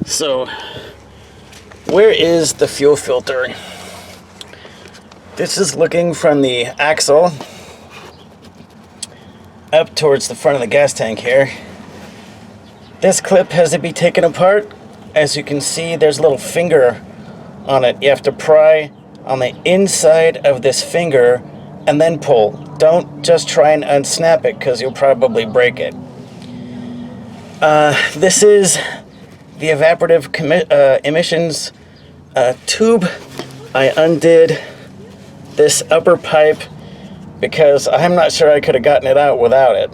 So, where is the fuel filter? This is looking from the axle up towards the front of the gas tank here. This clip has to be taken apart. As you can see, there's a little finger on it. You have to pry on the inside of this finger and then pull. Don't just try and unsnap it because you'll probably break it. This is the evaporative emissions tube. I undid this upper pipe because I'm not sure I could have gotten it out without it.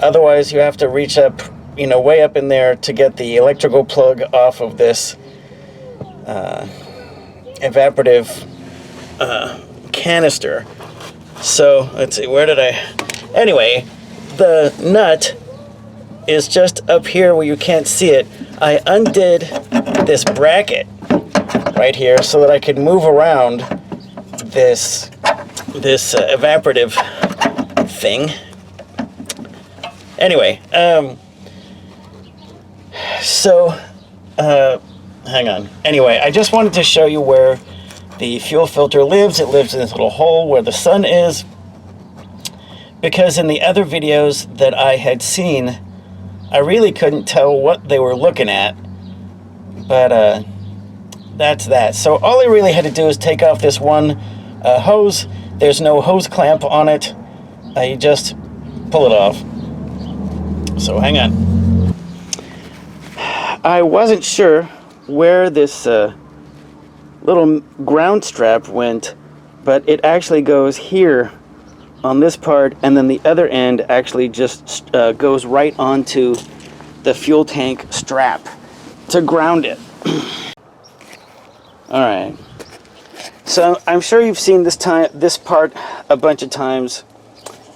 Otherwise, you have to reach up, way up in there to get the electrical plug off of this evaporative canister. So, let's see, where did I... Anyway, the nut is just up here where you can't see it. I undid this bracket right here so that I could move around this evaporative thing. Anyway, hang on. Anyway, I just wanted to show you where the fuel filter lives. It lives in this little hole where the sun is, because in the other videos that I had seen, I really couldn't tell what they were looking at, but that's that. So all I really had to do is take off this one hose. There's no hose clamp on it. You just pull it off. So hang on. I wasn't sure where this little ground strap went, but it actually goes here on this part, and then the other end actually just goes right onto the fuel tank strap to ground it. Alright, so I'm sure you've seen this part a bunch of times.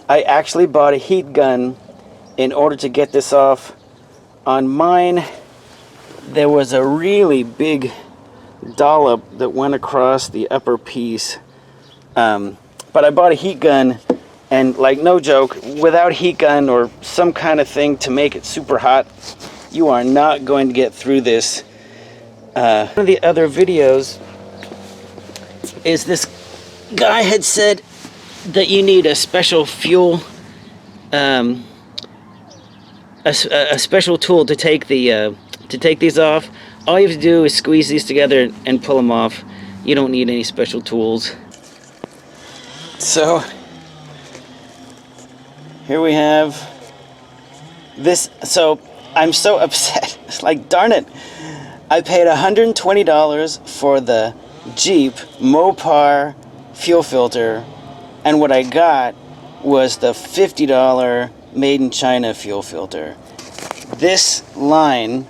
I actually bought a heat gun in order to get this off. On mine, there was a really big dollop that went across the upper piece, but I bought a heat gun, and like, no joke, without heat gun or some kind of thing to make it super hot, you are not going to get through this. One of the other videos is this guy had said that you need a special fuel, a special tool to take these off. All you have to do is squeeze these together and pull them off. You don't need any special tools. So here we have this. So I'm so upset. It's like, darn it. I paid $120 for the Jeep Mopar fuel filter, and what I got was the $50 Made in China fuel filter. This line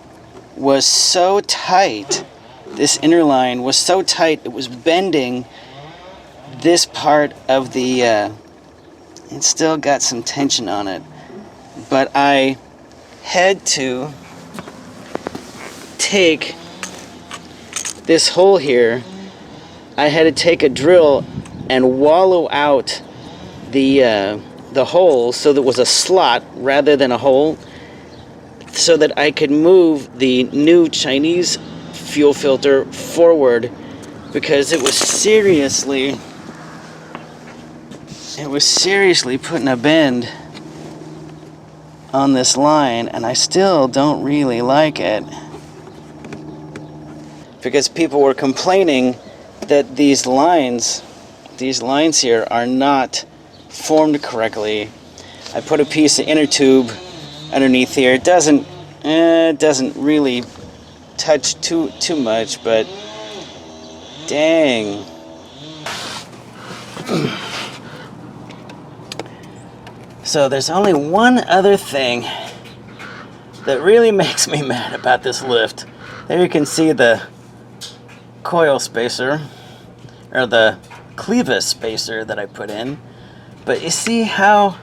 was so tight, this inner line was so tight, it was bending this part of the, it still got some tension on it, but I had to take this hole here. I had to take a drill and wallow out the hole so that it was a slot rather than a hole, so that I could move the new Chinese fuel filter forward, because it was seriously putting a bend on this line, and I still don't really like it, because people were complaining that these lines here are not formed correctly. I put a piece of inner tube underneath here. It doesn't really touch too much, but dang. So there's only one other thing that really makes me mad about this lift. There you can see the coil spacer, or the clevis spacer that I put in, but you see how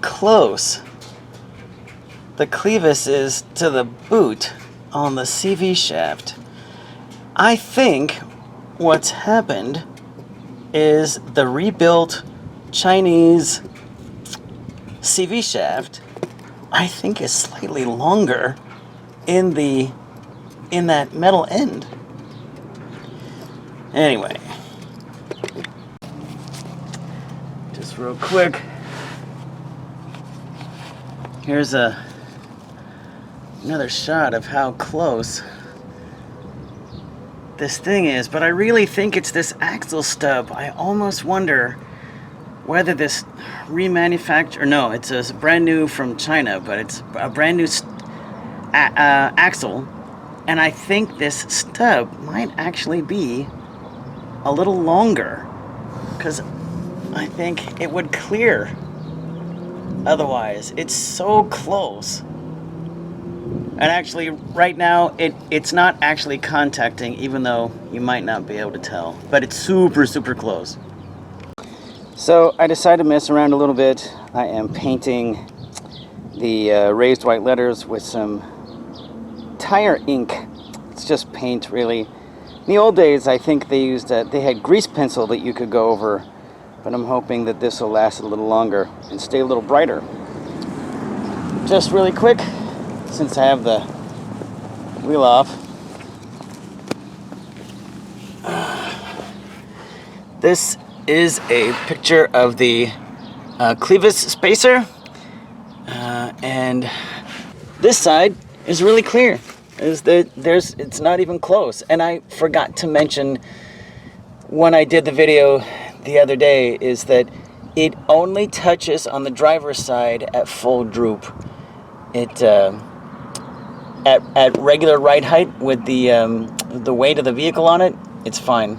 close the clevis is to the boot on the CV shaft. I think what's happened is the rebuilt Chinese CV shaft, I think, is slightly longer in the in that metal end. Anyway, just real quick, here's another shot of how close this thing is, but I really think it's this axle stub. I almost wonder whether this remanufactured, no, it's a brand new from China, but it's a brand new axle, and I think this stub might actually be a little longer, because I think it would clear otherwise. It's so close. And actually, right now, it's not actually contacting, even though you might not be able to tell. But it's super, super close. So I decided to mess around a little bit. I am painting the raised white letters with some tire ink. It's just paint, really. In the old days, I think they used they had grease pencil that you could go over. But I'm hoping that this will last a little longer and stay a little brighter. Just really quick, since I have the wheel off. This is a picture of the Clevis spacer, and this side is really clear. It's not even close. And I forgot to mention when I did the video the other day is that it only touches on the driver's side at full droop. It at regular ride height with the weight of the vehicle on it, it's fine.